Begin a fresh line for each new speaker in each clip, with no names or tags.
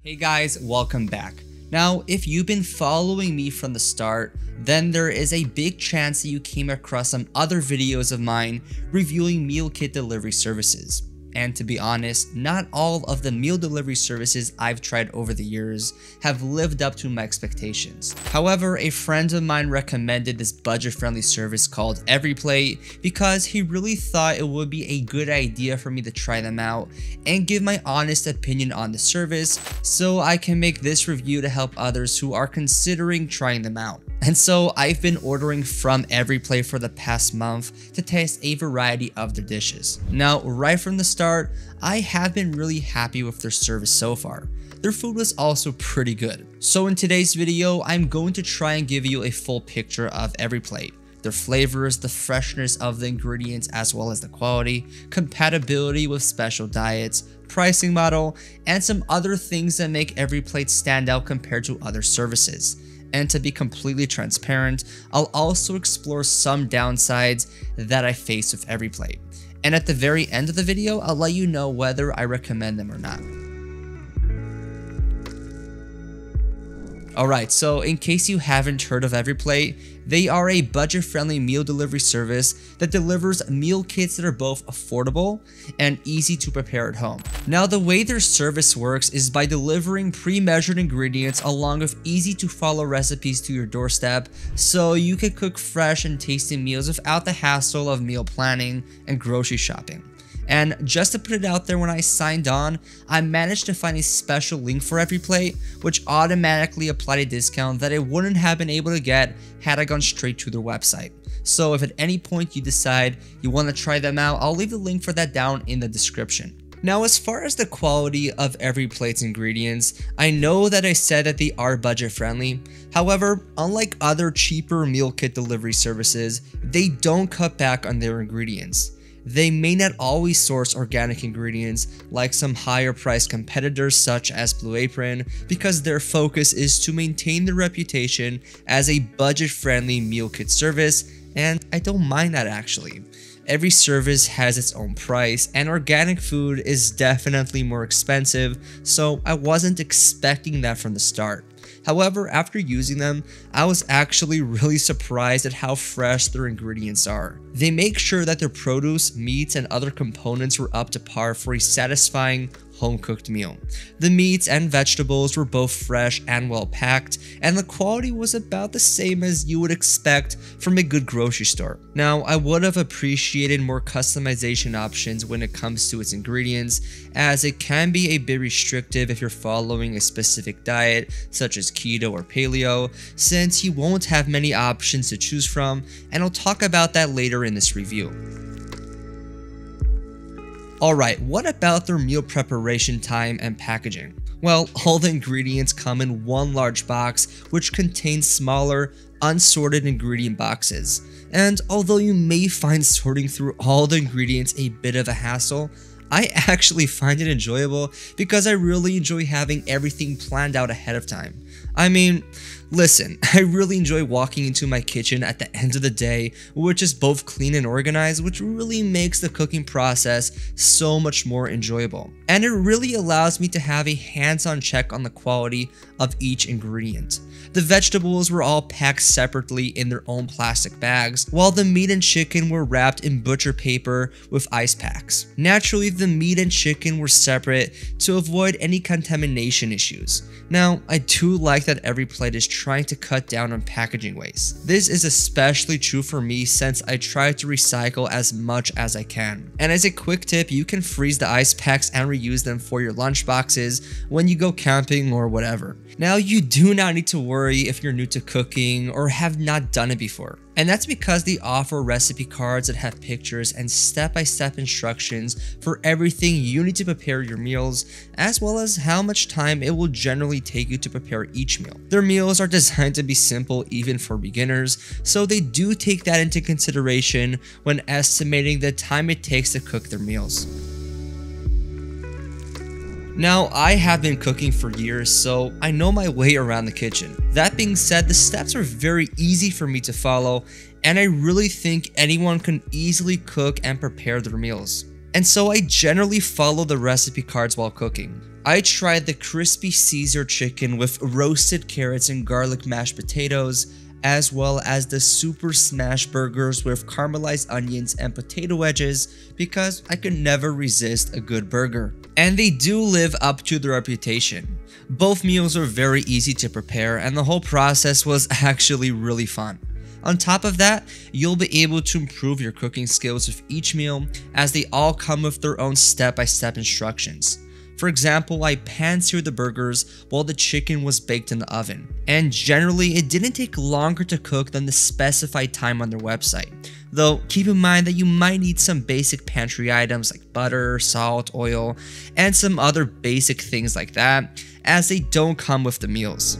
Hey guys, welcome back. Now, if you've been following me from the start, then there is a big chance that you came across some other videos of mine reviewing meal kit delivery services. And to be honest, not all of the meal delivery services I've tried over the years have lived up to my expectations. However, a friend of mine recommended this budget-friendly service called EveryPlate because he really thought it would be a good idea for me to try them out and give my honest opinion on the service so I can make this review to help others who are considering trying them out. And so I've been ordering from EveryPlate for the past month to taste a variety of their dishes. Now, right from the start, I have been really happy with their service so far. Their food was also pretty good. So in today's video, I'm going to try and give you a full picture of EveryPlate. Their flavors, the freshness of the ingredients as well as the quality, compatibility with special diets, pricing model, and some other things that make EveryPlate stand out compared to other services. And to be completely transparent, I'll also explore some downsides that I face with EveryPlate. And at the very end of the video, I'll let you know whether I recommend them or not. Alright, so in case you haven't heard of EveryPlate, they are a budget-friendly meal delivery service that delivers meal kits that are both affordable and easy to prepare at home. Now, the way their service works is by delivering pre-measured ingredients along with easy-to-follow recipes to your doorstep so you can cook fresh and tasty meals without the hassle of meal planning and grocery shopping. And just to put it out there, when I signed on, I managed to find a special link for EveryPlate, which automatically applied a discount that I wouldn't have been able to get had I gone straight to their website. So if at any point you decide you want to try them out, I'll leave the link for that down in the description. Now, as far as the quality of EveryPlate's ingredients, I know that I said that they are budget friendly. However, unlike other cheaper meal kit delivery services, they don't cut back on their ingredients. They may not always source organic ingredients like some higher priced competitors such as Blue Apron because their focus is to maintain their reputation as a budget-friendly meal kit service, and I don't mind that actually. Every service has its own price, and organic food is definitely more expensive, so I wasn't expecting that from the start. However, after using them, I was actually really surprised at how fresh their ingredients are. They make sure that their produce, meats, and other components were up to par for a satisfying home-cooked meal. The meats and vegetables were both fresh and well-packed, and the quality was about the same as you would expect from a good grocery store. Now, I would have appreciated more customization options when it comes to its ingredients, as it can be a bit restrictive if you're following a specific diet, such as keto or paleo, since you won't have many options to choose from, and I'll talk about that later in this review. Alright, what about their meal preparation time and packaging? Well, all the ingredients come in one large box which contains smaller, unsorted ingredient boxes. And although you may find sorting through all the ingredients a bit of a hassle, I actually find it enjoyable because I really enjoy having everything planned out ahead of time. I mean, listen, I really enjoy walking into my kitchen at the end of the day, which is both clean and organized, which really makes the cooking process so much more enjoyable. And it really allows me to have a hands-on check on the quality of each ingredient. The vegetables were all packed separately in their own plastic bags, while the meat and chicken were wrapped in butcher paper with ice packs. Naturally, the meat and chicken were separate to avoid any contamination issues. Now, I do like that EveryPlate is trying to cut down on packaging waste. This is especially true for me since I try to recycle as much as I can. And as a quick tip, you can freeze the ice packs and reuse them for your lunch boxes when you go camping or whatever. Now, you do not need to worry if you're new to cooking or have not done it before. And that's because they offer recipe cards that have pictures and step-by-step instructions for everything you need to prepare your meals, as well as how much time it will generally take you to prepare each meal. Their meals are designed to be simple even for beginners, so they do take that into consideration when estimating the time it takes to cook their meals. Now, I have been cooking for years, so I know my way around the kitchen. That being said, the steps are very easy for me to follow, and I really think anyone can easily cook and prepare their meals. And so I generally follow the recipe cards while cooking. I tried the crispy Caesar chicken with roasted carrots and garlic mashed potatoes, as well as the super smash burgers with caramelized onions and potato wedges because I could never resist a good burger. And they do live up to their reputation. Both meals are very easy to prepare and the whole process was actually really fun. On top of that, you'll be able to improve your cooking skills with each meal as they all come with their own step-by-step instructions. For example, I pan-seared the burgers while the chicken was baked in the oven, and generally it didn't take longer to cook than the specified time on their website. Though keep in mind that you might need some basic pantry items like butter, salt, oil, and some other basic things like that, as they don't come with the meals.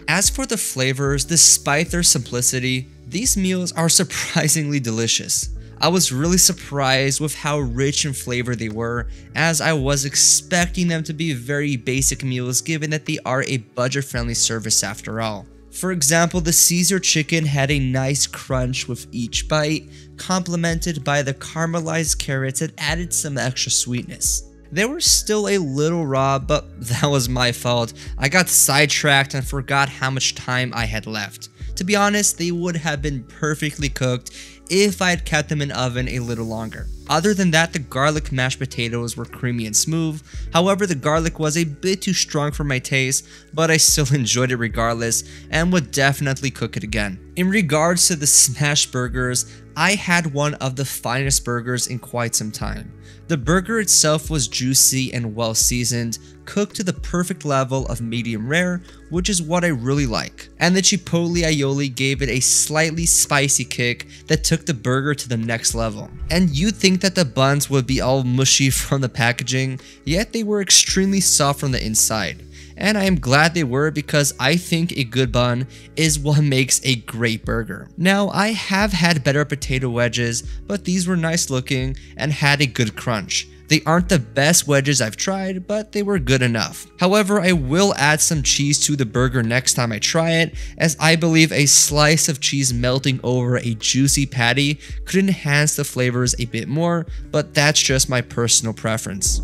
As for the flavors, despite their simplicity, these meals are surprisingly delicious. I was really surprised with how rich in flavor they were, as I was expecting them to be very basic meals given that they are a budget-friendly service after all. For example, the Caesar chicken had a nice crunch with each bite, complemented by the caramelized carrots that added some extra sweetness. They were still a little raw, but that was my fault. I got sidetracked and forgot how much time I had left. To be honest, they would have been perfectly cooked if I had kept them in the oven a little longer. Other than that, the garlic mashed potatoes were creamy and smooth. However, the garlic was a bit too strong for my taste, but I still enjoyed it regardless and would definitely cook it again. In regards to the smash burgers, I had one of the finest burgers in quite some time. The burger itself was juicy and well seasoned, cooked to the perfect level of medium rare, which is what I really like. And the chipotle aioli gave it a slightly spicy kick that took the burger to the next level. And you'd think that the buns would be all mushy from the packaging, yet they were extremely soft from the inside. And I am glad they were because I think a good bun is what makes a great burger. Now, I have had better potato wedges, but these were nice looking and had a good crunch. They aren't the best wedges I've tried, but they were good enough. However, I will add some cheese to the burger next time I try it, as I believe a slice of cheese melting over a juicy patty could enhance the flavors a bit more, but that's just my personal preference.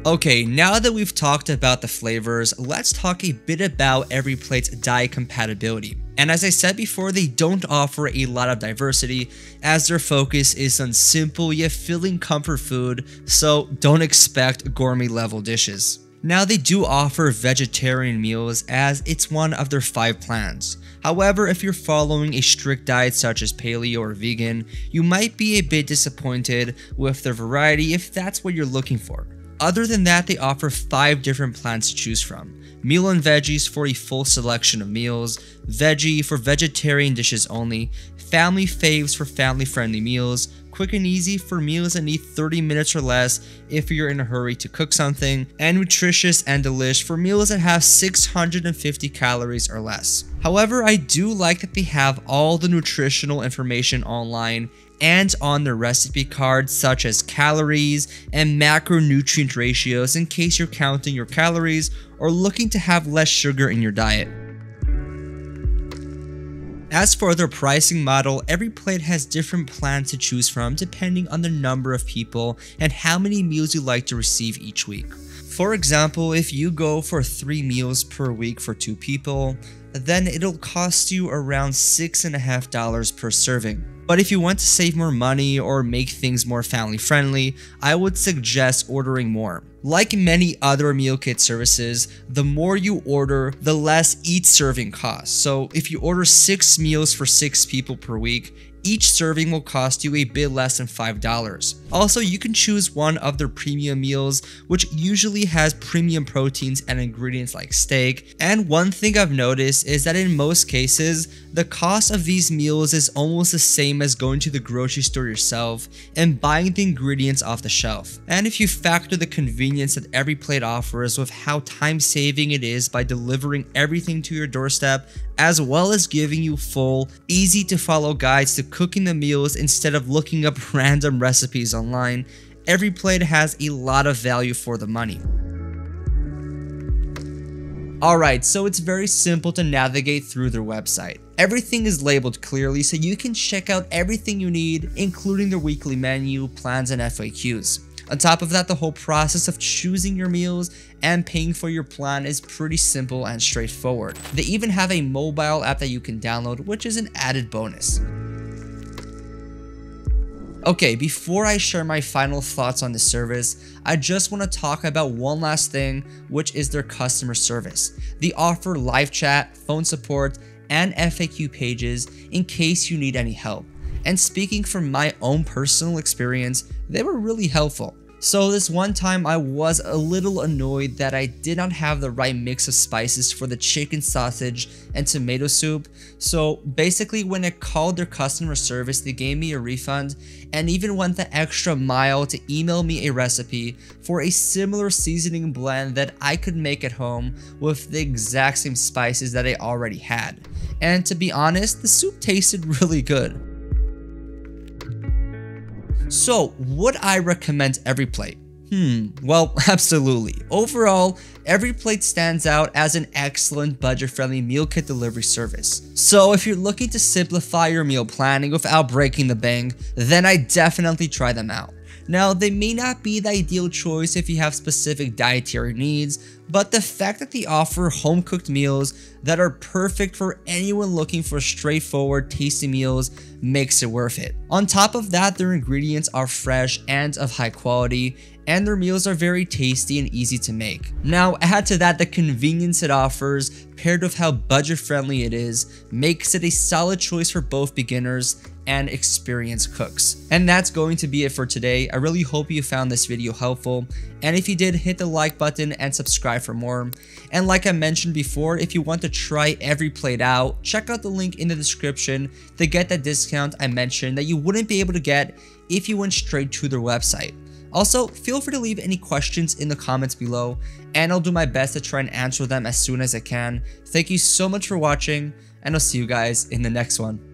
Okay, now that we've talked about the flavors, let's talk a bit about EveryPlate's diet compatibility. And as I said before, they don't offer a lot of diversity, as their focus is on simple yet filling comfort food, so don't expect gourmet level dishes. Now, they do offer vegetarian meals, as it's one of their 5 plans. However, if you're following a strict diet such as paleo or vegan, you might be a bit disappointed with the variety if that's what you're looking for. Other than that, they offer 5 different plans to choose from. Meal and veggies for a full selection of meals, veggie for vegetarian dishes only, family faves for family-friendly meals, quick and easy for meals that need 30 minutes or less if you're in a hurry to cook something, and nutritious and delish for meals that have 650 calories or less. However, I do like that they have all the nutritional information online and on the recipe cards, such as calories and macronutrient ratios in case you're counting your calories or looking to have less sugar in your diet. As for their pricing model, EveryPlate has different plans to choose from depending on the number of people and how many meals you like to receive each week. For example, if you go for 3 meals per week for 2 people, then it'll cost you around $6.50 per serving. But if you want to save more money or make things more family friendly, I would suggest ordering more. Like many other meal kit services, the more you order, the less each serving costs. So if you order 6 meals for 6 people per week, each serving will cost you a bit less than $5. Also, you can choose one of their premium meals, which usually has premium proteins and ingredients like steak. And one thing I've noticed is that in most cases, the cost of these meals is almost the same as going to the grocery store yourself and buying the ingredients off the shelf. And if you factor the convenience that EveryPlate offers with how time-saving it is by delivering everything to your doorstep, as well as giving you full, easy-to-follow guides to cooking the meals instead of looking up random recipes online, EveryPlate has a lot of value for the money. Alright, so it's very simple to navigate through their website. Everything is labeled clearly so you can check out everything you need, including their weekly menu, plans, and FAQs. On top of that, the whole process of choosing your meals and paying for your plan is pretty simple and straightforward. They even have a mobile app that you can download, which is an added bonus. Okay, before I share my final thoughts on the service, I just want to talk about one last thing, which is their customer service. They offer live chat, phone support, and FAQ pages in case you need any help. And speaking from my own personal experience, they were really helpful. So this one time I was a little annoyed that I did not have the right mix of spices for the chicken sausage and tomato soup. So basically when I called their customer service, they gave me a refund and even went the extra mile to email me a recipe for a similar seasoning blend that I could make at home with the exact same spices that I already had. And to be honest, the soup tasted really good. So, would I recommend EveryPlate? Well, absolutely. Overall, EveryPlate stands out as an excellent budget-friendly meal kit delivery service. So if you're looking to simplify your meal planning without breaking the bank, then I definitely try them out. Now, they may not be the ideal choice if you have specific dietary needs, but the fact that they offer home-cooked meals that are perfect for anyone looking for straightforward, tasty meals makes it worth it. On top of that, their ingredients are fresh and of high quality, and their meals are very tasty and easy to make. Now, add to that the convenience it offers, paired with how budget-friendly it is, makes it a solid choice for both beginners and experienced cooks. And that's going to be it for today. I really hope you found this video helpful, and if you did, hit the like button and subscribe for more. And like I mentioned before, if you want to try EveryPlate out, check out the link in the description to get that discount I mentioned that you wouldn't be able to get if you went straight to their website. Also, feel free to leave any questions in the comments below, and I'll do my best to try and answer them as soon as I can. Thank you so much for watching, and I'll see you guys in the next one.